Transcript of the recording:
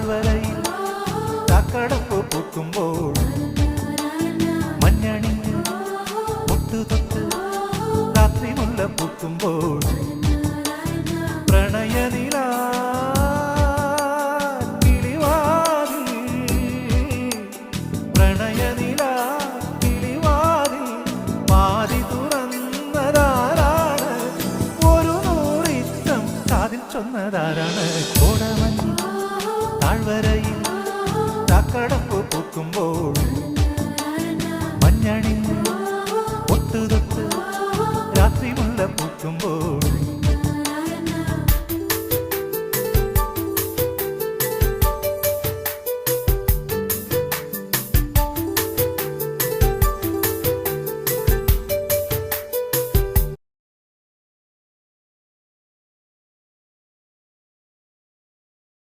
താഴ്വരയിൽ ചാക്കടപ്പ് പൂക്കുമ്പോൾ മഞ്ഞണിഞ്ഞ് മുട്ടുതൊട്ട് രാത്രി മുല്ല പൂക്കുമ്പോൾ പ്രണയനില പ്രണയനില കിളിവാതിൽ മാറി തുറന്നതാരാണ്? ഒരു നൂറിത്തം കാതിൽ ചൊന്നതാരാണ്? കോടമഞ്ഞ് താഴ്വരയിൽ ചാക്കടപ്പ് പൂക്കുമ്പോൾ മഞ്ഞണിഞ്ഞ് ഒട്ടുതൊട്ട് രാത്രി മുല്ല പൂക്കുമ്പോൾ